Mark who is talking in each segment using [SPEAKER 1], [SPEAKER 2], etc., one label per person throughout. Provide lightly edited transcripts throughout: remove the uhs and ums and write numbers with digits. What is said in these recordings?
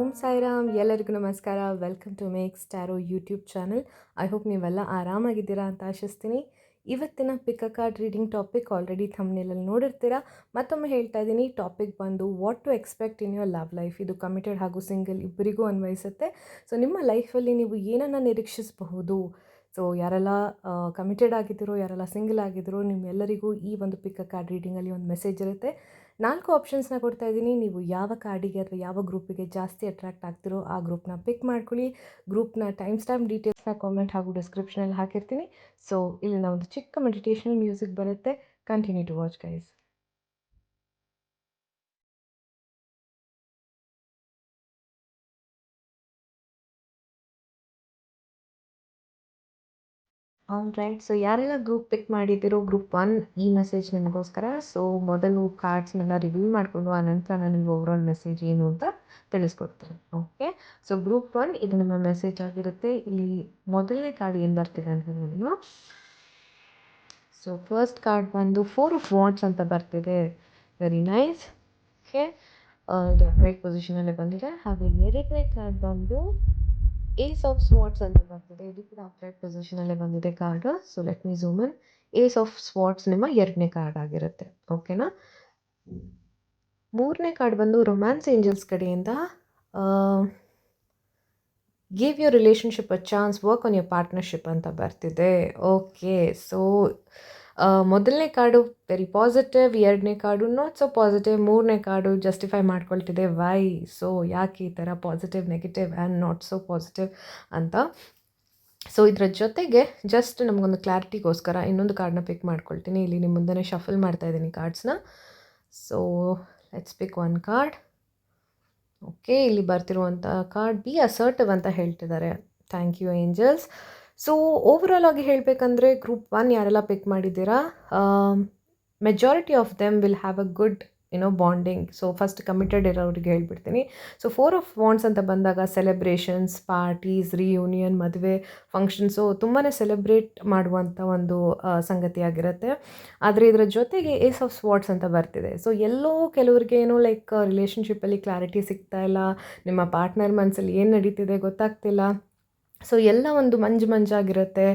[SPEAKER 1] ಓಂ ಸಾಯಿರಾಮ್. ಎಲ್ಲರಿಗೂ ನಮಸ್ಕಾರ. Welcome to makes tarot YouTube channel. I hope ನೀವೆಲ್ಲ ಆರಾಮಾಗಿದ್ದೀರಾ ಅಂತ ಆಶಿಸ್ತೀನಿ. ಇವತ್ತಿನ pick a card reading topic already ಥಂಬ್ನೇಲಲ್ಲಿ ನೋಡಿರ್ತೀರಾ. ಮತ್ತೊಮ್ಮೆ ಹೇಳ್ತಾ ಇದ್ದೀನಿ, ಟಾಪಿಕ್ ಬಂದು what to expect in your love life. ಇದು ಕಮಿಟೆಡ್ ಹಾಗೂ ಸಿಂಗಲ್ ಇಬ್ಬರಿಗೂ ಅನ್ವಯಿಸುತ್ತೆ. ಸೊ ನಿಮ್ಮ ಲೈಫಲ್ಲಿ ನೀವು ಏನನ್ನು ನಿರೀಕ್ಷಿಸಬಹುದು, ಸೊ ಯಾರೆಲ್ಲ ಕಮಿಟೆಡ್ ಆಗಿದ್ದೀರೋ, ಯಾರೆಲ್ಲ ಸಿಂಗಲ್ ಆಗಿದ್ದೀರೋ, ನಿಮ್ಮೆಲ್ಲರಿಗೂ ಈ ಒಂದು ಪಿಕ್ ಅ ಕಾರ್ಡ್ ರೀಡಿಂಗಲ್ಲಿ ಒಂದು ಮೆಸೇಜ್ ಇರುತ್ತೆ. 4 ಆಪ್ಷನ್ಸ್ನ ಕೊಡ್ತಾ ಇದ್ದೀನಿ. ನೀವು ಯಾವ ಕಾರ್ಡಿಗೆ ಅಥವಾ ಯಾವ ಗ್ರೂಪಿಗೆ ಜಾಸ್ತಿ ಅಟ್ರಾಕ್ಟ್ ಆಗ್ತಿರೋ ಆ ಗ್ರೂಪ್ನ ಪಿಕ್ ಮಾಡ್ಕೊಳ್ಳಿ. ಗ್ರೂಪ್ನ ಟೈಮ್ ಸ್ಟಾಂಪ್ ಡೀಟೇಲ್ಸ್ನ ಕಾಮೆಂಟ್ ಹಾಗೂ ಡಿಸ್ಕ್ರಿಪ್ಷನಲ್ಲಿ ಹಾಕಿರ್ತೀನಿ. ಸೊ ಇಲ್ಲಿ ಒಂದು ಚಿಕ್ಕ ಮೆಡಿಟೇಷನಲ್ ಮ್ಯೂಸಿಕ್ ಬರುತ್ತೆ. Continue to watch guys. Right, so ಯಾರೆಲ್ಲ ಗ್ರೂಪ್ ಪಿಕ್ ಮಾಡಿದ್ದೀರೋ ಗ್ರೂಪ್ 1 ಈ ಮೆಸೇಜ್ ನಿಮಗೋಸ್ಕರ. ಸೊ ಮೊದಲು ಕಾರ್ಡ್ಸ್ನೆಲ್ಲ ರಿವೀಲ್ ಮಾಡಿಕೊಂಡು ಆನಂತರ ನಾನು ನಿಮಗೆ ಓವರಾಲ್ ಮೆಸೇಜ್ ಏನು ಅಂತ ತಿಳಿಸ್ಕೊಡ್ತೀನಿ. ಓಕೆ, ಸೊ ಗ್ರೂಪ್ 1 ಇದು ನಿಮ್ಮ ಮೆಸೇಜ್ ಆಗಿರುತ್ತೆ. ಇಲ್ಲಿ ಮೊದಲನೇ ಕಾರ್ಡ್ ಏನು ಬರ್ತಿದೆ ಅಂತ ನೋಡಿ. ಸೊ ಫಸ್ಟ್ ಕಾರ್ಡ್ ಬಂದು 4 ಆಫ್ ವಾಂಡ್ಸ್ ಅಂತ ಬರ್ತಿದೆ. Very nice. ಓಕೆ, ಇದು ರೈಟ್ ಪೊಸಿಷನಲ್ಲೇ ಬಂದಿದೆ. ಹಾಗೆ ಎರಡನೇ ಕಾರ್ಡ್ ಬಂದು ಏಸ್ ಆಫ್ ಸ್ವಾಟ್ಸ್ ಅಂತ ಬರ್ತಿದೆ. ಇದು ಕೂಡ ಅಪ್ರೈಟ್ ಪೊಸಿಷನಲ್ಲೇ ಬಂದಿದೆ card. So let me zoom in. Ace of swords ನಿಮ್ಮ ಎರಡನೇ ಕಾರ್ಡ್ ಆಗಿರುತ್ತೆ. ಓಕೆನಾ. ಮೂರನೇ ಕಾರ್ಡ್ ಬಂದು ರೊಮ್ಯಾನ್ಸ್ ಏಂಜಲ್ಸ್ ಕಡೆಯಿಂದ give your relationship a chance, work on your partnership ಅಂತ ಬರ್ತಿದೆ. ಓಕೆ, ಸೊ ಮೊದಲನೇ ಕಾರ್ಡು ವೆರಿ ಪಾಸಿಟಿವ್, ಎರಡನೇ ಕಾರ್ಡು ನಾಟ್ ಸೊ ಪಾಸಿಟಿವ್, ಮೂರನೇ ಕಾರ್ಡು ಜಸ್ಟಿಫೈ ಮಾಡ್ಕೊಳ್ತಿದೆ ವೈ. ಸೊ ಯಾಕೆ ಈ ಥರ positive, negative and not so positive ಅಂತ. ಸೊ ಇದರ ಜೊತೆಗೆ ಜಸ್ಟ್ ನಮಗೊಂದು ಕ್ಲಾರಿಟಿಗೋಸ್ಕರ ಇನ್ನೊಂದು ಕಾರ್ಡ್ನ ಪಿಕ್ ಮಾಡ್ಕೊಳ್ತೀನಿ. ಇಲ್ಲಿ ನಿಮ್ಮ ಮುಂದೆ ಶಫಲ್ ಮಾಡ್ತಾ ಇದ್ದೀನಿ ಕಾರ್ಡ್ಸ್ನ. So let's pick one card. Okay, ಇಲ್ಲಿ ಬರ್ತಿರುವಂಥ ಕಾರ್ಡ್ ಬಿ ಅಸರ್ಟಿವ್ ಅಂತ ಹೇಳ್ತಿದ್ದಾರೆ. Thank you angels. So overall ಆಗಿ ಹೇಳಬೇಕಂದ್ರೆ ಗ್ರೂಪ್ 1 ಯಾರೆಲ್ಲ ಪಿಕ್ ಮಾಡಿದ್ದೀರಾ, majority of them will have a good bonding. So first committed ಇರೋರಿಗೆ ಹೇಳ್ಬಿಡ್ತೀನಿ. ಸೊ 4 ಆಫ್ ವಾಂಡ್ಸ್ ಅಂತ ಬಂದಾಗ ಸೆಲೆಬ್ರೇಷನ್ಸ್, ಪಾರ್ಟೀಸ್, ರಿಯೂನಿಯನ್, ಮದುವೆ, ಫಂಕ್ಷನ್ಸು ತುಂಬಾ ಸೆಲೆಬ್ರೇಟ್ ಮಾಡುವಂಥ ಒಂದು ಸಂಗತಿ ಆಗಿರುತ್ತೆ. ಆದರೆ ಇದರ ಜೊತೆಗೆ ಏಸ್ ಆಫ್ ಸ್ವಾಟ್ಸ್ ಅಂತ ಬರ್ತಿದೆ. ಸೊ ಎಲ್ಲೋ ಕೆಲವ್ರಿಗೆ ಲೈಕ್ ರಿಲೇಷನ್ಶಿಪ್ಪಲ್ಲಿ ಕ್ಲಾರಿಟಿ ಸಿಗ್ತಾ ಇಲ್ಲ, ನಿಮ್ಮ ಪಾರ್ಟ್ನರ್ ಮನಸ್ಸಲ್ಲಿ ಏನು ನಡೀತಿದೆ ಗೊತ್ತಾಗ್ತಿಲ್ಲ. ಸೊ ಎಲ್ಲ ಒಂದು ಮಂಜಾಗಿರುತ್ತೆ.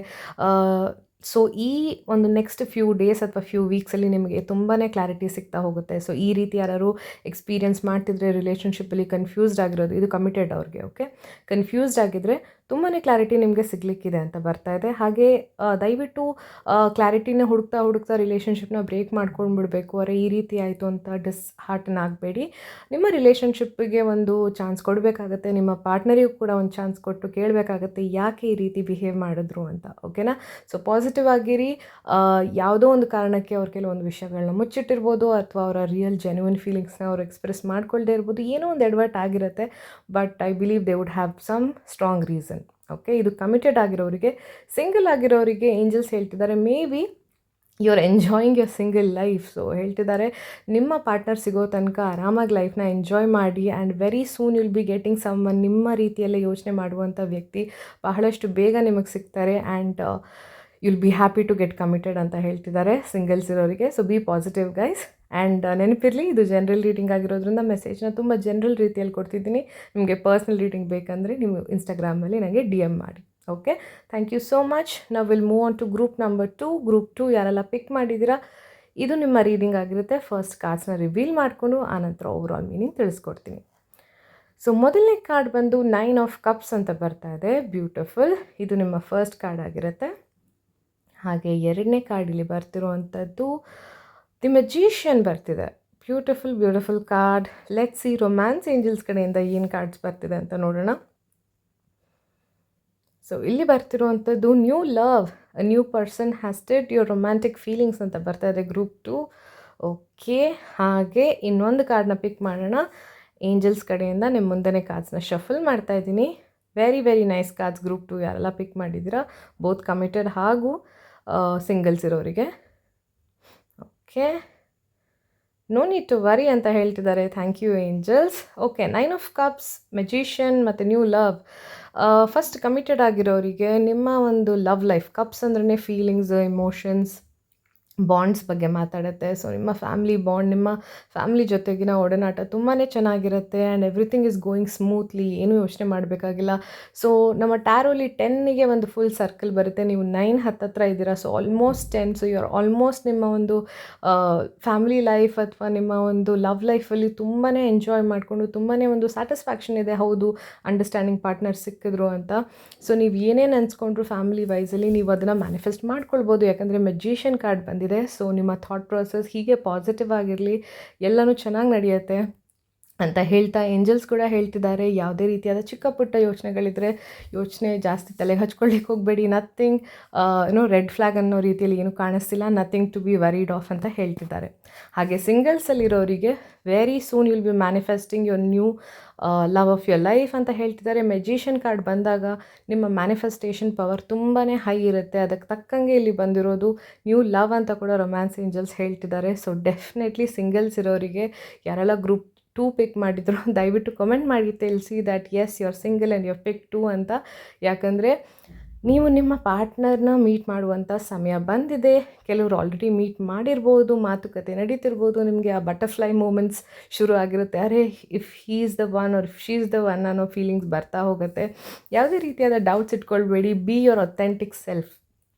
[SPEAKER 1] ಸೊ ಈ ಒಂದು ನೆಕ್ಸ್ಟ್ ಫ್ಯೂ ಡೇಸ್ ಅಥವಾ ಫ್ಯೂ ವೀಕ್ಸಲ್ಲಿ ನಿಮಗೆ ತುಂಬಾ ಕ್ಲಾರಿಟಿ ಸಿಗ್ತಾ ಹೋಗುತ್ತೆ. ಸೊ ಈ ರೀತಿ ಯಾರು ಎಕ್ಸ್ಪೀರಿಯನ್ಸ್ ಮಾಡ್ತಿದ್ರೆ ರಿಲೇಷನ್ಶಿಪ್ಪಲ್ಲಿ ಕನ್ಫ್ಯೂಸ್ಡ್ ಆಗಿರೋದು, ಇದು ಕಮಿಟೆಡ್ ಅವ್ರಿಗೆ. ಓಕೆ, ಕನ್ಫ್ಯೂಸ್ಡ್ ಆಗಿದ್ದರೆ ತುಂಬಾ ಕ್ಲಾರಿಟಿ ನಿಮಗೆ ಸಿಗಲಿಕ್ಕಿದೆ ಅಂತ ಬರ್ತಾ ಇದೆ. ಹಾಗೆ ದಯವಿಟ್ಟು ಕ್ಲಾರಿಟಿನ ಹುಡುಕ್ತಾ ರಿಲೇಷನ್ಶಿಪ್ನ ಬ್ರೇಕ್ ಮಾಡ್ಕೊಂಡ್ಬಿಡ್ಬೇಕು, ಅರೆ ಈ ರೀತಿ ಆಯಿತು ಅಂತ ಡಿಸ್ಹಾರ್ಟನ್ ಆಗಬೇಡಿ. ನಿಮ್ಮ ರಿಲೇಷನ್ಶಿಪ್ಪಿಗೆ ಒಂದು ಚಾನ್ಸ್ ಕೊಡಬೇಕಾಗತ್ತೆ. ನಿಮ್ಮ ಪಾರ್ಟ್ನರಿಗೂ ಕೂಡ ಒಂದು ಚಾನ್ಸ್ ಕೊಟ್ಟು ಕೇಳಬೇಕಾಗತ್ತೆ ಯಾಕೆ ಈ ರೀತಿ ಬಿಹೇವ್ ಮಾಡಿದ್ರು ಅಂತ. ಓಕೆನಾ. ಸೊ ಪಾಸಿಟಿವ್ ಆಗಿರಿ. ಯಾವುದೋ ಒಂದು ಕಾರಣಕ್ಕೆ ಅವ್ರು ಕೆಲವೊಂದು ವಿಷಯಗಳನ್ನ ಮುಚ್ಚಿಟ್ಟಿರ್ಬೋದು, ಅಥವಾ ಅವರ ರಿಯಲ್ ಜೆನ್ಯೂನ್ ಫೀಲಿಂಗ್ಸ್ನ ಅವ್ರು ಎಕ್ಸ್ಪ್ರೆಸ್ ಮಾಡ್ಕೊಳ್ದೇ ಇರ್ಬೋದು. ಏನೋ ಒಂದು ಎಡವಟ್ ಆಗಿರುತ್ತೆ. But I believe they would have some strong reason. Okay, ಇದು ಕಮಿಟೆಡ್ ಆಗಿರೋರಿಗೆ. ಸಿಂಗಲ್ ಆಗಿರೋರಿಗೆ ಏಂಜಲ್ಸ್ ಹೇಳ್ತಿದ್ದಾರೆ maybe you are enjoying your single life. So ಹೇಳ್ತಿದ್ದಾರೆ ನಿಮ್ಮ ಪಾರ್ಟ್ನರ್ ಸಿಗೋ ತನಕ ಆರಾಮಾಗಿ ಲೈಫ್ನ ಎಂಜಾಯ್ ಮಾಡಿ, and very soon will be getting someone. ನಿಮ್ಮ ರೀತಿಯಲ್ಲೇ ಯೋಚನೆ ಮಾಡುವಂಥ ವ್ಯಕ್ತಿ ಬಹಳಷ್ಟು ಬೇಗ ನಿಮಗೆ ಸಿಗ್ತಾರೆ, and you'll be happy to get committed ಅಂತ ಹೇಳ್ತಿದ್ದಾರೆ ಸಿಂಗಲ್ಸ್ ಇರೋರಿಗೆ. So be positive guys. And ನೆನಪಿರಲಿ, ಇದು ಜನರಲ್ ರೀಡಿಂಗ್ ಆಗಿರೋದ್ರಿಂದ ಮೆಸೇಜ್ನ ತುಂಬ ಜನರಲ್ ರೀತಿಯಲ್ಲಿ ಕೊಡ್ತಿದ್ದೀನಿ. ನಿಮಗೆ ಪರ್ಸ್ನಲ್ ರೀಡಿಂಗ್ ಬೇಕಂದರೆ ನೀವು ಇನ್ಸ್ಟಾಗ್ರಾಮಲ್ಲಿ ನನಗೆ DM ಮಾಡಿ. Okay, thank you so much. ನಾವು will move on to group number 2. Group 2 ಯಾರೆಲ್ಲ ಪಿಕ್ ಮಾಡಿದ್ದೀರಾ, ಇದು ನಿಮ್ಮ ರೀಡಿಂಗ್ ಆಗಿರುತ್ತೆ. ಫಸ್ಟ್ ಕಾರ್ಡ್ಸ್ನ ರಿವೀಲ್ ಮಾಡಿಕೊಂಡು ಆನಂತರ ಓವರಾಲ್ ಮೀನಿಂಗ್ ತಿಳಿಸ್ಕೊಡ್ತೀನಿ. ಸೊ ಮೊದಲನೇ ಕಾರ್ಡ್ ಬಂದು 9 ಆಫ್ ಕಪ್ಸ್ ಅಂತ ಬರ್ತಾ ಇದೆ. ಬ್ಯೂಟಿಫುಲ್. ಇದು ನಿಮ್ಮ ಫಸ್ಟ್ ಕಾರ್ಡ್ ಆಗಿರುತ್ತೆ. ಹಾಗೆ ಎರಡನೇ ಕಾರ್ಡಲ್ಲಿ ಬರ್ತಿರುವಂಥದ್ದು ದಿ ಮೆಜಿಷಿಯನ್ ಬರ್ತಿದೆ. Beautiful card. Let's see romance angels ಕಡೆಯಿಂದ ಏನು ಕಾರ್ಡ್ಸ್ ಬರ್ತಿದೆ ಅಂತ ನೋಡೋಣ. ಸೊ ಇಲ್ಲಿ ಬರ್ತಿರುವಂಥದ್ದು new love, a new person has started your romantic feelings ಅಂತ ಬರ್ತಾ ಇದೆ ಗ್ರೂಪ್ 2. ಓಕೆ, ಹಾಗೆ ಇನ್ನೊಂದು ಕಾರ್ಡ್ನ ಪಿಕ್ ಮಾಡೋಣ. ಏಂಜಲ್ಸ್ ಕಡೆಯಿಂದ ನಿಮ್ಮ ಮುಂದೆನೇ ಕಾರ್ಡ್ಸ್ನ ಶಫಲ್ ಮಾಡ್ತಾ ಇದ್ದೀನಿ. Very nice cards. ಗ್ರೂಪ್ 2 ಯಾರೆಲ್ಲ ಪಿಕ್ ಮಾಡಿದ್ದೀರಾ, ಬೋತ್ ಕಮಿಟೆಡ್ ಹಾಗೂ ಸಿಂಗಲ್ಸ್ ಇರೋರಿಗೆ. Okay, no need to worry ಅಂತ ಹೇಳ್ತಿದ್ದಾರೆ. Thank you angels. Okay, 9 of cups, magician ಮತ್ತು ನ್ಯೂ ಲವ್. ಫಸ್ಟ್ ಕಮಿಟೆಡ್ ಆಗಿರೋರಿಗೆ ನಿಮ್ಮ ಒಂದು ಲವ್ ಲೈಫ್, ಕಪ್ಸ್ ಅಂದ್ರೆ ಫೀಲಿಂಗ್ಸ್, ಇಮೋಷನ್ಸ್, ಬಾಂಡ್ಸ್ ಬಗ್ಗೆ ಮಾತಾಡುತ್ತೆ. ಸೊ ನಿಮ್ಮ ಫ್ಯಾಮಿಲಿ ಬಾಂಡ್, ನಿಮ್ಮ ಫ್ಯಾಮಿಲಿ ಜೊತೆಗಿನ ಒಡನಾಟ ತುಂಬಾ ಚೆನ್ನಾಗಿರುತ್ತೆ and everything is going smoothly, ಏನೂ ಯೋಚನೆ ಮಾಡಬೇಕಾಗಿಲ್ಲ. ಸೊ ನಮ್ಮ ಟ್ಯಾರೋಲಿ 10ಗೆ ಒಂದು ಫುಲ್ ಸರ್ಕಲ್ ಬರುತ್ತೆ, ನೀವು 9 ಹತ್ತತ್ರ ಇದ್ದೀರಾ. So almost 10, so you are almost ನಿಮ್ಮ ಒಂದು ಫ್ಯಾಮಿಲಿ ಲೈಫ್ ಅಥವಾ ನಿಮ್ಮ ಒಂದು ಲವ್ ಲೈಫಲ್ಲಿ ತುಂಬಾ ಎಂಜಾಯ್ ಮಾಡಿಕೊಂಡು ತುಂಬಾ ಒಂದು ಸ್ಯಾಟಿಸ್ಫ್ಯಾಕ್ಷನ್ ಇದೆ. ಹೌದು, ಅಂಡರ್ಸ್ಟ್ಯಾಂಡಿಂಗ್ ಪಾರ್ಟ್ನರ್ ಸಿಕ್ಕಿದ್ರು ಅಂತ. ಸೊ ನೀವು ಏನೇನು ಅನ್ಸ್ಕೊಂಡ್ರು ಫ್ಯಾಮಿಲಿ ವೈಸಲ್ಲಿ ನೀವು ಅದನ್ನು ಮ್ಯಾನಿಫೆಸ್ಟ್ ಮಾಡ್ಕೊಳ್ಬೋದು, ಯಾಕಂದರೆ ಮೆಜಿಷಿಯನ್ ಕಾರ್ಡ್ ಬಂದಿದೆ. ಸೊ ನಿಮ್ಮ ಥಾಟ್ ಪ್ರಾಸೆಸ್ ಹೀಗೆ ಪಾಸಿಟಿವ್ ಆಗಿರಲಿ, ಎಲ್ಲನೂ ಚೆನ್ನಾಗಿ ನಡೆಯುತ್ತೆ ಅಂತ ಹೇಳ್ತಾ ಏಂಜಲ್ಸ್ ಕೂಡ ಹೇಳ್ತಿದ್ದಾರೆ, ಯಾವುದೇ ರೀತಿಯಾದ ಚಿಕ್ಕ ಪುಟ್ಟ ಯೋಚನೆಗಳಿದ್ದರೆ ಯೋಚನೆ ಜಾಸ್ತಿ ತಲೆಗೆ ಹಚ್ಕೊಳ್ಳಿಕ್ಕೆ ಹೋಗಬೇಡಿ. ನಥಿಂಗ್ ರೆಡ್ ಫ್ಲ್ಯಾಗ್ ಅನ್ನೋ ರೀತಿಯಲ್ಲಿ ಏನು ಕಾಣಿಸ್ತಿಲ್ಲ, nothing to be worried of ಅಂತ ಹೇಳ್ತಿದ್ದಾರೆ. ಹಾಗೆ ಸಿಂಗಲ್ಸಲ್ಲಿರೋರಿಗೆ very soon will be manifesting your new love of your life ಅಂತ ಹೇಳ್ತಿದ್ದಾರೆ. ಮೆಜಿಷಿಯನ್ ಕಾರ್ಡ್ ಬಂದಾಗ ನಿಮ್ಮ ಮ್ಯಾನಿಫೆಸ್ಟೇಷನ್ ಪವರ್ ತುಂಬಾ ಹೈ ಇರುತ್ತೆ, ಅದಕ್ಕೆ ತಕ್ಕಂಗೆ ಇಲ್ಲಿ ಬಂದಿರೋದು ನ್ಯೂ ಲವ್ ಅಂತ ಕೂಡ ರೊಮ್ಯಾನ್ಸ್ ಏಂಜಲ್ಸ್ ಹೇಳ್ತಿದ್ದಾರೆ. ಸೊ ಡೆಫಿನೆಟ್ಲಿ ಸಿಂಗಲ್ಸ್ ಇರೋರಿಗೆ ಯಾರೆಲ್ಲ ಗ್ರೂಪ್ 2 ಪಿಕ್ ಮಾಡಿದ್ರು ದಯವಿಟ್ಟು ಕಮೆಂಟ್ ಮಾಡಿ ತಿಳಿಸಿ that yes you are single and you are pick 2 ಅಂತ. ಯಾಕಂದರೆ ನೀವು ನಿಮ್ಮ ಪಾರ್ಟ್ನರ್ನ ಮೀಟ್ ಮಾಡುವಂಥ ಸಮಯ ಬಂದಿದೆ. ಕೆಲವರು ಆಲ್ರೆಡಿ ಮೀಟ್ ಮಾಡಿರ್ಬೋದು, ಮಾತುಕತೆ ನಡೀತಿರ್ಬೋದು, ನಿಮಗೆ ಆ ಬಟರ್ಫ್ಲೈ ಮೂಮೆಂಟ್ಸ್ ಶುರು ಆಗಿರುತ್ತೆ. ಅರೆ if he is the one or if she is the one ಅನ್ನೋ ಫೀಲಿಂಗ್ಸ್ ಬರ್ತಾ ಹೋಗುತ್ತೆ. ಯಾವುದೇ ರೀತಿಯಾದ ಡೌಟ್ಸ್ ಇಟ್ಕೊಳ್ಬೇಡಿ, ಬಿ ಯೋರ್ ಅಥೆಂಟಿಕ್ ಸೆಲ್ಫ್.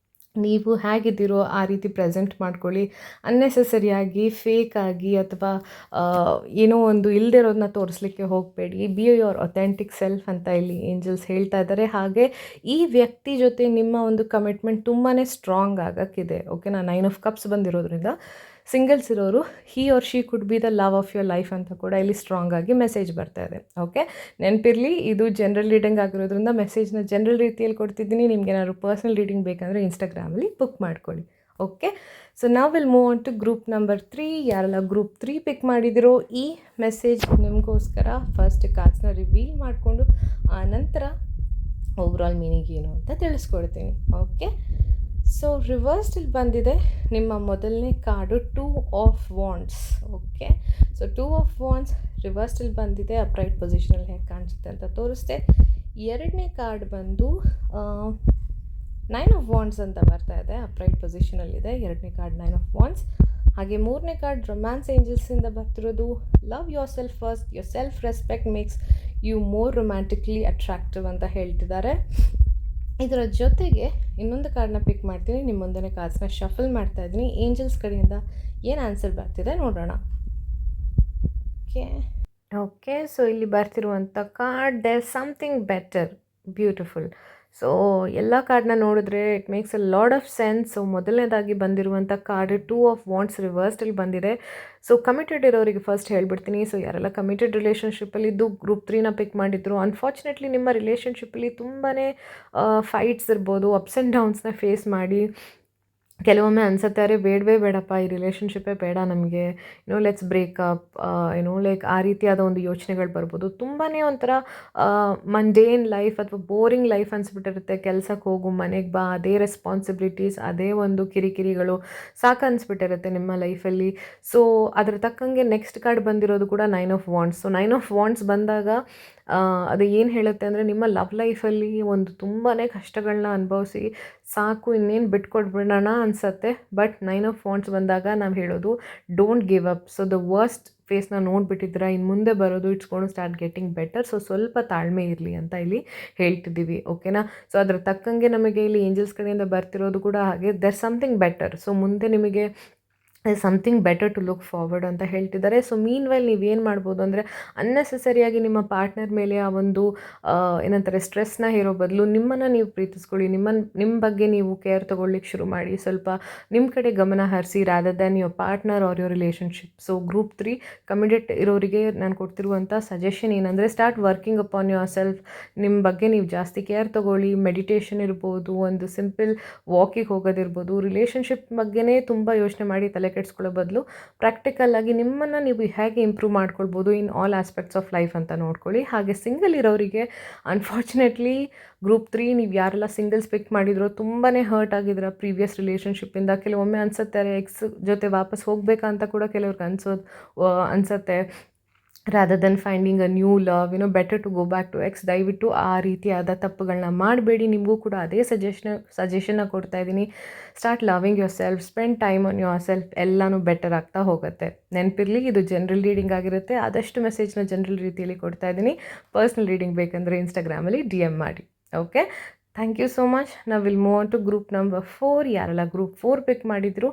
[SPEAKER 1] ನೀವು ಹೇಗಿದ್ದೀರೋ ಆ ರೀತಿ ಪ್ರೆಸೆಂಟ್ ಮಾಡ್ಕೊಳ್ಳಿ. ಅನ್ನೆಸೆಸರಿಯಾಗಿ ಫೇಕಾಗಿ ಅಥವಾ ಏನೋ ಒಂದು ಇಲ್ಲದಿರೋದನ್ನ ತೋರಿಸ್ಲಿಕ್ಕೆ ಹೋಗಬೇಡಿ. ಬಿ ಯೋರ್ ಅಥೆಂಟಿಕ್ ಸೆಲ್ಫ್ ಅಂತ ಇಲ್ಲಿ ಏಂಜಲ್ಸ್ ಹೇಳ್ತಾ ಇದ್ದಾರೆ. ಹಾಗೆ ಈ ವ್ಯಕ್ತಿ ಜೊತೆ ನಿಮ್ಮ ಒಂದು ಕಮಿಟ್ಮೆಂಟ್ ತುಂಬಾ ಸ್ಟ್ರಾಂಗ್ ಆಗೋಕ್ಕಿದೆ. ಓಕೆನಾ, 9 ಆಫ್ ಕಪ್ಸ್ ಬಂದಿರೋದ್ರಿಂದ ಸಿಂಗಲ್ಸ್ ಇರೋರು he or she could be the love of your life ಅಂತ ಕೂಡ ಇಲ್ಲಿ ಸ್ಟ್ರಾಂಗ್ ಆಗಿ ಮೆಸೇಜ್ ಬರ್ತಾ ಇದೆ. ಓಕೆ, ನೆನಪಿರಲಿ, ಇದು ಜನರಲ್ ರೀಡಿಂಗ್ ಆಗಿರೋದ್ರಿಂದ ಮೆಸೇಜ್ನ ಜನರಲ್ ರೀತಿಯಲ್ಲಿ ಕೊಡ್ತಿದ್ದೀನಿ. ನಿಮ್ಗೆ ಏನಾದ್ರು ಪರ್ಸ್ನಲ್ ರೀಡಿಂಗ್ ಬೇಕಂದರೆ ಇನ್ಸ್ಟಾಗ್ರಾಮಲ್ಲಿ ಬುಕ್ ಮಾಡ್ಕೊಳ್ಳಿ. ಓಕೆ, ಸೊ ನಾವು will move on to group number 3. ಯಾರೆಲ್ಲ ಗ್ರೂಪ್ 3 ಪಿಕ್ ಮಾಡಿದಿರೋ ಈ ಮೆಸೇಜ್ ನಿಮಗೋಸ್ಕರ. ಫಸ್ಟ್ ಕಾರ್ಡ್ಸ್ನ ರಿವೀಲ್ ಮಾಡಿಕೊಂಡು ಆ ನಂತರ ಓವರಾಲ್ ಮೀನಿಂಗ್ ಏನು ಅಂತ ತಿಳಿಸ್ಕೊಡ್ತೀನಿ. ಓಕೆ, ಸೊ ರಿವರ್ಸ್ಡಲ್ಲಿ ಬಂದಿದೆ ನಿಮ್ಮ ಮೊದಲನೇ card 2 of wands. Okay, so 2 of wands ರಿವರ್ಸ್ಡಲ್ಲಿ ಬಂದಿದೆ. ಅಪ್ರೈಟ್ ಪೊಸಿಷನಲ್ಲಿ ಹೇಗೆ ಕಾಣಿಸುತ್ತೆ ಅಂತ ತೋರಿಸ್ದೆ. ಎರಡನೇ ಕಾರ್ಡ್ ಬಂದು 9 ಆಫ್ ವಾಂಡ್ಸ್ ಅಂತ ಬರ್ತಾ ಇದೆ, ಅಪ್ರೈಟ್ ಪೊಸಿಷನಲ್ಲಿದೆ ಎರಡನೇ ಕಾರ್ಡ್ 9 ಆಫ್ ವಾಂಡ್ಸ್. ಹಾಗೆ ಮೂರನೇ ಕಾರ್ಡ್ ರೊಮ್ಯಾನ್ಸ್ ಏಂಜಲ್ಸಿಂದ ಬರ್ತಿರೋದು love yourself first, your self respect makes you more romantically attractive ಅಂತ ಹೇಳ್ತಿದ್ದಾರೆ. ಇದರ ಜೊತೆಗೆ ಇನ್ನೊಂದು ಕಾರ್ಡ್ನ ಪಿಕ್ ಮಾಡ್ತೀನಿ, ನಿಮ್ಮ ಮುಂದೆ ಕಾರ್ಡ್ಸ್ನ ಶಫಲ್ ಮಾಡ್ತಾ ಇದ್ದೀನಿ. ಏಂಜಲ್ಸ್ ಕಡೆಯಿಂದ ಏನು ಆನ್ಸರ್ ಬರ್ತಿದೆ ನೋಡೋಣ. ಓಕೆ, ಸೊ ಇಲ್ಲಿ ಬರ್ತಿರುವಂಥ card there something better, beautiful. So ಎಲ್ಲ ಕಾರ್ಡ್ನ ನೋಡಿದ್ರೆ it makes a lot of sense. So ಮೊದಲನೇದಾಗಿ ಬಂದಿರುವಂಥ ಕಾರ್ಡ್ 2 ಆಫ್ ವಾಂಡ್ಸ್ ರಿವರ್ಸ್ಡಲ್ಲಿ ಬಂದಿದೆ. ಸೊ ಕಮಿಟೆಡ್ ಇರೋರಿಗೆ ಫಸ್ಟ್ ಹೇಳ್ಬಿಡ್ತೀನಿ. ಸೊ ಯಾರೆಲ್ಲ ಕಮಿಟೆಡ್ ರಿಲೇಷನ್ಶಿಪ್ಪಲ್ಲಿದ್ದು ಗ್ರೂಪ್ 3ನ ಪಿಕ್ ಮಾಡಿದ್ರು, ಅನ್ಫಾರ್ಚುನೇಟ್ಲಿ ನಿಮ್ಮ ರಿಲೇಷನ್ಶಿಪ್ಪಲ್ಲಿ ತುಂಬಾ ಫೈಟ್ಸ್ ಇರ್ಬೋದು, ಅಪ್ಸ್ ಆ್ಯಂಡ್ ಡೌನ್ಸ್ನ ಫೇಸ್ ಮಾಡಿ ಕೆಲವೊಮ್ಮೆ ಅನ್ಸುತ್ತೆ ಅರೆ ಬೇಡವೇ ಬೇಡಪ್ಪ ಈ ರಿಲೇಷನ್ಶಿಪ್ಪೇ ಬೇಡ ನಮಗೆ, ಲೆಟ್ಸ್ ಬ್ರೇಕಪ್, ಲೈಕ್ ಆ ರೀತಿಯಾದ ಒಂದು ಯೋಚನೆಗಳು ಬರ್ಬೋದು. ತುಂಬಾ ಒಂಥರ ಮಂಡೇನ್ ಲೈಫ್ ಅಥವಾ ಬೋರಿಂಗ್ ಲೈಫ್ ಅನಿಸ್ಬಿಟ್ಟಿರುತ್ತೆ. ಕೆಲಸಕ್ಕೆ ಹೋಗು, ಮನೆಗೆ ಬಾ, ಅದೇ ರೆಸ್ಪಾನ್ಸಿಬಿಲಿಟೀಸ್, ಅದೇ ಒಂದು ಕಿರಿಕಿರಿಗಳು ಸಾಕು ಅನಿಸ್ಬಿಟ್ಟಿರುತ್ತೆ ನಿಮ್ಮ ಲೈಫಲ್ಲಿ. ಸೊ ಅದ್ರ ತಕ್ಕಂಗೆ ನೆಕ್ಸ್ಟ್ ಕಾರ್ಡ್ ಬಂದಿರೋದು ಕೂಡ 9 of wands. So 9 of wands ಬಂದಾಗ ಅದು ಏನು ಹೇಳುತ್ತೆ ಅಂದರೆ ನಿಮ್ಮ ಲವ್ ಲೈಫಲ್ಲಿ ಒಂದು ತುಂಬಾ ಕಷ್ಟಗಳನ್ನ ಅನುಭವಿಸಿ ಸಾಕು ಇನ್ನೇನು ಬಿಟ್ಕೊಟ್ಬಿಡೋಣ ಅನಿಸತ್ತೆ. ಬಟ್ 9 ಆಫ್ ವಾಂಡ್ಸ್ ಬಂದಾಗ ನಾವು ಹೇಳೋದು don't give up. So the worst ಫೇಸ್ನ ನೋಡಿಬಿಟ್ಟಿದ್ರೆ ಇನ್ನು ಮುಂದೆ ಬರೋದು it's gonna start getting better. So ಸ್ವಲ್ಪ ತಾಳ್ಮೆ ಇರಲಿ ಅಂತ ಇಲ್ಲಿ ಹೇಳ್ತಿದ್ದೀವಿ. ಓಕೆನಾ, ಸೊ ಅದ್ರ ತಕ್ಕಂಗೆ ನಮಗೆ ಇಲ್ಲಿ ಏಂಜಲ್ಸ್ ಕಡೆಯಿಂದ ಬರ್ತಿರೋದು ಕೂಡ ಹಾಗೆ ದೇರ್ ಸಮಥಿಂಗ್ ಬೆಟರ್. ಸೊ ಮುಂದೆ ನಿಮಗೆ something better to look forward ಅಂತ ಹೇಳ್ತಿದ್ದಾರೆ. ಸೊ ಮೀನ್ ವೈಲ್ ನೀವೇನು ಮಾಡ್ಬೋದು ಅಂದರೆ ಅನ್ನೆಸೆಸರಿಯಾಗಿ ನಿಮ್ಮ ಪಾರ್ಟ್ನರ್ ಮೇಲೆ ಆ ಒಂದು ಏನಂತಾರೆ ಸ್ಟ್ರೆಸ್ನ ಹೇರೋ ಬದಲು ನಿಮ್ಮನ್ನು ನೀವು ಪ್ರೀತಿಸ್ಕೊಳ್ಳಿ, ನಿಮ್ಮ ಬಗ್ಗೆ ನೀವು ಕೇರ್ ತೊಗೊಳ್ಲಿಕ್ಕೆ ಶುರು ಮಾಡಿ, ಸ್ವಲ್ಪ ನಿಮ್ಮ ಕಡೆ ಗಮನ ಹರಿಸಿ rather than your partner or your relationship. So group 3 committed ಇರೋರಿಗೆ ನಾನು ಕೊಡ್ತಿರುವಂಥ ಸಜೆಷನ್ ಏನಂದರೆ start working upon yourself. ನಿಮ್ಮ ಬಗ್ಗೆ ನೀವು ಜಾಸ್ತಿ ಕೇರ್ ತೊಗೊಳ್ಳಿ. ಮೆಡಿಟೇಷನ್ ಇರ್ಬೋದು, ಒಂದು ಸಿಂಪಲ್ ವಾಕಿಗೆ ಹೋಗೋದಿರ್ಬೋದು. ರಿಲೇಷನ್ಶಿಪ್ ಬಗ್ಗೆನೇ ತುಂಬ ಯೋಚನೆ ಮಾಡಿ ತಲೆ ಕೆಡಿಸ್ಕೊಳ್ಳೋ ಬದಲು ಪ್ರಾಕ್ಟಿಕಲ್ ಆಗಿ ನಿಮ್ಮನ್ನು ನೀವು ಹೇಗೆ ಇಂಪ್ರೂವ್ ಮಾಡ್ಕೊಳ್ಬೋದು in all aspects of life ಅಂತ ನೋಡ್ಕೊಳ್ಳಿ. ಹಾಗೆ ಸಿಂಗಲ್ ಇರೋರಿಗೆ ಅನ್ಫಾರ್ಚುನೇಟ್ಲಿ ಗ್ರೂಪ್ 3 ನೀವು ಯಾರೆಲ್ಲ ಸಿಂಗಲ್ಸ್ ಪಿಕ್ ಮಾಡಿದ್ರೋ ತುಂಬಾ ಹರ್ಟ್ ಆಗಿದ್ದೀರ ಪ್ರೀವಿಯಸ್ ರಿಲೇಷನ್ಶಿಪ್ಪಿಂದ. ಕೆಲವೊಮ್ಮೆ ಅನಿಸುತ್ತೆ ಎಕ್ಸ್ ಜೊತೆ ವಾಪಸ್ ಹೋಗಬೇಕಾ ಅಂತ ಕೂಡ ಕೆಲವ್ರಿಗೆ ಅನ್ಸತ್ತೆ. Rather than finding a new love, better to go back to ex. ದಯವಿಟ್ಟು ಆ ರೀತಿಯಾದ ತಪ್ಪುಗಳನ್ನ ಮಾಡಬೇಡಿ. ನಿಮಗೂ ಕೂಡ ಅದೇ ಸಜೆಷನ್ನ ಕೊಡ್ತಾ ಇದ್ದೀನಿ. Start loving your self, spend time on your self, ಎಲ್ಲನೂ ಬೆಟರ್ ಆಗ್ತಾ ಹೋಗುತ್ತೆ. ನೆನಪಿರಲಿ, ಇದು ಜನರಲ್ ರೀಡಿಂಗ್ ಆಗಿರುತ್ತೆ. ಆದಷ್ಟು ಮೆಸೇಜ್ನ ಜನರಲ್ ರೀತಿಯಲ್ಲಿ ಕೊಡ್ತಾ ಇದ್ದೀನಿ. ಪರ್ಸ್ನಲ್ ರೀಡಿಂಗ್ ಬೇಕಂದರೆ ಇನ್ಸ್ಟಾಗ್ರಾಮಲ್ಲಿ DM ಮಾಡಿ. Okay, thank you so much. ನಾವು will move on to group number 4. ಯಾರೆಲ್ಲ ಗ್ರೂಪ್ 4 ಪಿಕ್ ಮಾಡಿದ್ರು,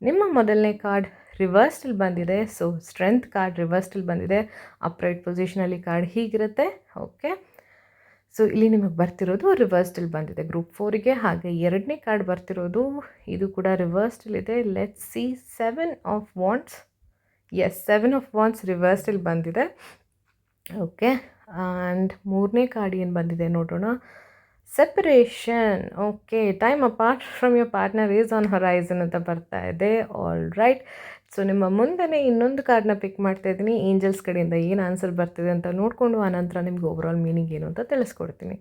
[SPEAKER 1] ನಿಮ್ಮ ಮೊದಲನೇ ಕಾರ್ಡ್ ರಿವರ್ಸ್ಟಲ್ಲಿ ಬಂದಿದೆ. ಸೊ ಸ್ಟ್ರೆಂತ್ ಕಾರ್ಡ್ ರಿವರ್ಸ್ಟಲ್ಲಿ ಬಂದಿದೆ. ಅಪ್ರೈಟ್ ಪೊಸಿಷನಲ್ಲಿ ಕಾರ್ಡ್ ಹೀಗಿರುತ್ತೆ. ಓಕೆ, ಸೊ ಇಲ್ಲಿ ನಿಮಗೆ ಬರ್ತಿರೋದು ರಿವರ್ಸ್ಟಲ್ಲಿ ಬಂದಿದೆ ಗ್ರೂಪ್ 4ಗೆ. ಹಾಗೆ ಎರಡನೇ ಕಾರ್ಡ್ ಬರ್ತಿರೋದು ಇದು ಕೂಡ ರಿವರ್ಸ್ಟಲ್ಲಿದೆ. Let's see 7 of wands. Yes, 7 of wands ರಿವರ್ಸ್ಟಲ್ಲಿ ಬಂದಿದೆ. ಓಕೆ, ಆ್ಯಂಡ್ ಮೂರನೇ ಕಾರ್ಡ್ ಏನು ಬಂದಿದೆ ನೋಡೋಣ. Separation. Okay, time apart from your partner is on horizon ಅಂತ ಬರ್ತಾ ಇದೆ. ಆಲ್ ರೈಟ್, ಸೊ ನಿಮ್ಮ ಮುಂದೆನೇ ಇನ್ನೊಂದು ಕಾರ್ಡ್ನ ಪಿಕ್ ಮಾಡ್ತಾ ಇದ್ದೀನಿ. ಏಂಜಲ್ಸ್ ಕಡೆಯಿಂದ ಏನು ಆನ್ಸರ್ ಬರ್ತಿದೆ ಅಂತ ನೋಡಿಕೊಂಡು ಆನಂತರ ನಿಮ್ಗೆ ಓವರಾಲ್ ಮೀನಿಂಗ್ ಏನು ಅಂತ ತಿಳಿಸ್ಕೊಡ್ತೀನಿ.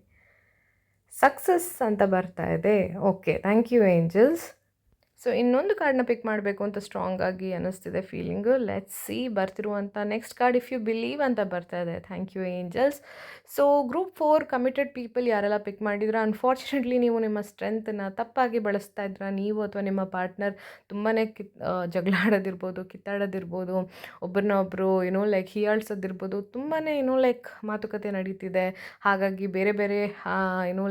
[SPEAKER 1] ಸಕ್ಸಸ್ ಅಂತ ಬರ್ತಾ ಇದೆ. Okay, thank you angels. So ಇನ್ನೊಂದು ಕಾರ್ಡ್ನ ಪಿಕ್ ಮಾಡಬೇಕು ಅಂತ ಸ್ಟ್ರಾಂಗ್ ಆಗಿ ಅನ್ನಿಸ್ತಿದೆ ಫೀಲಿಂಗು. ಲೆಟ್ಸ್ ಸಿ ಬರ್ತಿರುವಂಥ next card if you believe ಅಂತ ಬರ್ತಾ ಇದೆ. Thank you angels. So group 4 committed people ಯಾರೆಲ್ಲ ಪಿಕ್ ಮಾಡಿದ್ರೆ, ಅನ್ಫಾರ್ಚುನೇಟ್ಲಿ ನೀವು ನಿಮ್ಮ ಸ್ಟ್ರೆಂತನ್ನು ತಪ್ಪಾಗಿ ಬಳಸ್ತಾ ಇದ್ರ. ನೀವು ಅಥವಾ ನಿಮ್ಮ ಪಾರ್ಟ್ನರ್ ತುಂಬಾ ಜಗಳ ಆಡೋದಿರ್ಬೋದು, ಕಿತ್ತಾಡೋದಿರ್ಬೋದು, ಒಬ್ಬರನ್ನ ಒಬ್ಬರು ಲೈಕ್ ಹೀಯಾಳ್ಸೋದಿರ್ಬೋದು, ತುಂಬಾ ಲೈಕ್ ಮಾತುಕತೆ ನಡೀತಿದೆ. ಹಾಗಾಗಿ ಬೇರೆ ಬೇರೆ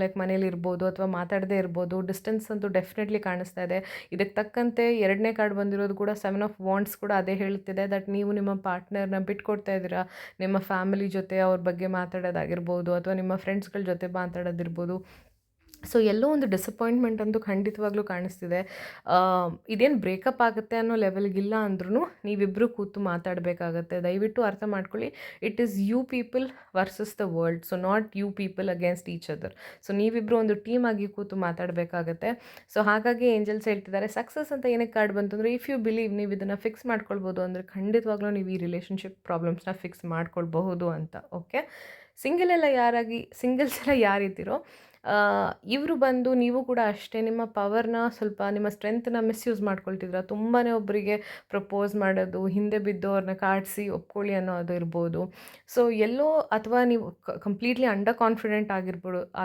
[SPEAKER 1] ಲೈಕ್ ಮನೇಲಿ ಇರ್ಬೋದು ಅಥವಾ ಮಾತಾಡದೇ ಇರ್ಬೋದು. ಡಿಸ್ಟೆನ್ಸ್ ಅಂತೂ ಡೆಫಿನೆಟ್ಲಿ ಕಾಣಿಸ್ತಾ ಇದೆ. ಇದಕ್ಕೆ ತಕ್ಕಂತೆ ಎರಡನೇ ಕಾರ್ಡ್ ಬಂದಿರೋದು ಕೂಡ 7 ಆಫ್ ವಾಂಡ್ಸ್ ಕೂಡ ಅದೇ ಹೇಳ್ತಿದೆ ದಟ್ ನೀವು ನಿಮ್ಮ ಪಾರ್ಟ್ನರ್ನ ಬಿಟ್ಕೊಡ್ತಾ ಇದ್ದೀರಾ. ನಿಮ್ಮ ಫ್ಯಾಮಿಲಿ ಜೊತೆ ಅವ್ರ ಬಗ್ಗೆ ಮಾತಾಡೋದಾಗಿರ್ಬೋದು ಅಥವಾ ನಿಮ್ಮ ಫ್ರೆಂಡ್ಸ್ಗಳ ಜೊತೆ ಮಾತಾಡೋದಿರ್ಬೋದು. ಸೊ ಎಲ್ಲೋ ಒಂದು ಡಿಸಪಾಯಿಂಟ್ಮೆಂಟ್ ಅಂತೂ ಖಂಡಿತವಾಗ್ಲೂ ಕಾಣಿಸ್ತಿದೆ. ಇದೇನು ಬ್ರೇಕಪ್ ಆಗುತ್ತೆ ಅನ್ನೋ ಲೆವೆಲ್ಗಿಲ್ಲ ಅಂದ್ರೂ ನೀವಿಬ್ಬರು ಕೂತು ಮಾತಾಡಬೇಕಾಗತ್ತೆ. ದಯವಿಟ್ಟು ಅರ್ಥ ಮಾಡ್ಕೊಳ್ಳಿ, it is you people versus the world. So not you people against each other. So ನೀವಿಬ್ಬರು ಒಂದು ಟೀಮ್ ಆಗಿ ಕೂತು ಮಾತಾಡಬೇಕಾಗತ್ತೆ. ಸೊ ಹಾಗಾಗಿ ಏಂಜಲ್ಸ್ ಹೇಳ್ತಿದ್ದಾರೆ ಸಕ್ಸಸ್ ಅಂತ ಏನಕ್ಕೆ ಕಾರ್ಡ್ ಬಂತಂದರೆ, ಇಫ್ ಯು ಬಿಲೀವ್ ನೀವು ಇದನ್ನು ಫಿಕ್ಸ್ ಮಾಡ್ಕೊಳ್ಬೋದು ಅಂದರೆ ಖಂಡಿತವಾಗ್ಲೂ ನೀವು ಈ ರಿಲೇಷನ್ಶಿಪ್ ಪ್ರಾಬ್ಲಮ್ಸ್ನ ಫಿಕ್ಸ್ ಮಾಡ್ಕೊಳ್ಬಹುದು ಅಂತ. ಓಕೆ, ಸಿಂಗಲ್ಸ್ ಎಲ್ಲ ಯಾರಿದ್ದೀರೋ ಇವರು ಬಂದು ನೀವು ಕೂಡ ಅಷ್ಟೇ ನಿಮ್ಮ ಪವರ್ನ ಸ್ವಲ್ಪ ನಿಮ್ಮ ಸ್ಟ್ರೆಂತ್ನ ಮಿಸ್ಯೂಸ್ ಮಾಡ್ಕೊಳ್ತಿದ್ರ. ತುಂಬಾ ಒಬ್ಬರಿಗೆ ಪ್ರಪೋಸ್ ಮಾಡೋದು, ಹಿಂದೆ ಬಿದ್ದವ್ರನ್ನ ಕಾಡಿಸಿ ಒಪ್ಕೊಳ್ಳಿ ಅನ್ನೋದು ಇರ್ಬೋದು. ಸೊ ಎಲ್ಲೋ ಅಥವಾ ನೀವು ಕಂಪ್ಲೀಟ್ಲಿ ಅಂಡರ್ ಕಾನ್ಫಿಡೆಂಟ್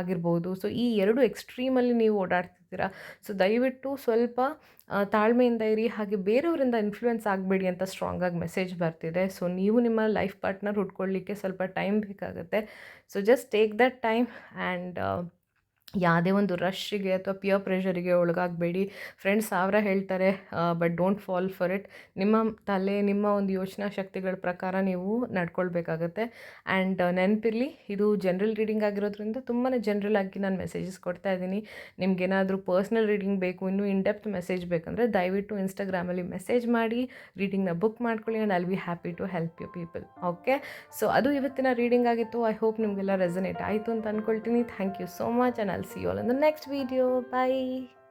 [SPEAKER 1] ಆಗಿರ್ಬೋದು. ಸೊ ಈ ಎರಡು ಎಕ್ಸ್ಟ್ರೀಮಲ್ಲಿ ನೀವು ಓಡಾಡ್ತಿದ್ದೀರಾ. ಸೊ ದಯವಿಟ್ಟು ಸ್ವಲ್ಪ ತಾಳ್ಮೆಯಿಂದ ಇರಿ. ಹಾಗೆ ಬೇರೆಯವರಿಂದ ಇನ್ಫ್ಲೂಯೆನ್ಸ್ ಆಗಬೇಡಿ ಅಂತ ಸ್ಟ್ರಾಂಗಾಗಿ ಮೆಸೇಜ್ ಬರ್ತಿದೆ. ಸೊ ನೀವು ನಿಮ್ಮ ಲೈಫ್ ಪಾರ್ಟ್ನರ್ ಹುಡ್ಕೊಳ್ಳಿಕ್ಕೆ ಸ್ವಲ್ಪ ಟೈಮ್ ಬೇಕಾಗುತ್ತೆ. So just take that time and ಯಾವುದೇ ಒಂದು ರಶ್ಶಿಗೆ ಅಥವಾ ಪಿಯರ್ ಪ್ರೆಷರಿಗೆ ಒಳಗಾಗಬೇಡಿ. ಫ್ರೆಂಡ್ಸ್ ಸಾವಿರ ಹೇಳ್ತಾರೆ, but don't fall for it. ನಿಮ್ಮ ತಲೆ, ನಿಮ್ಮ ಒಂದು ಯೋಚನಾ ಶಕ್ತಿಗಳ ಪ್ರಕಾರ ನೀವು ನಡ್ಕೊಳ್ಬೇಕಾಗತ್ತೆ. ಆ್ಯಂಡ್ ನೆನಪಿರಲಿ, ಇದು ಜನರಲ್ ರೀಡಿಂಗ್ ಆಗಿರೋದ್ರಿಂದ ತುಂಬಾ ಜನರಲ್ ಆಗಿ ನಾನು ಮೆಸೇಜಸ್ ಕೊಡ್ತಾ ಇದ್ದೀನಿ. ನಿಮ್ಗೇನಾದರೂ ಪರ್ಸ್ನಲ್ ರೀಡಿಂಗ್ ಬೇಕು, ಇನ್ನೂ ಇನ್ ಡೆಪ್ತ್ ಮೆಸೇಜ್ ಬೇಕಂದರೆ ದಯವಿಟ್ಟು ಇನ್ಸ್ಟಾಗ್ರಾಮಲ್ಲಿ ಮೆಸೇಜ್ ಮಾಡಿ ರೀಡಿಂಗ್ನ ಬುಕ್ ಮಾಡ್ಕೊಳ್ಳಿ. And I'll be happy to help you people. Okay, so ಅದು ಇವತ್ತಿನ ರೀಡಿಂಗ್ ಆಗಿತ್ತು. ಐ ಹೋಪ್ ನಿಮಗೆಲ್ಲ ರೆಸನೇಟ್ ಆಯಿತು ಅಂತ ಅಂದ್ಕೊಳ್ತೀನಿ. Thank you so much and I'll see you all in the next video. Bye.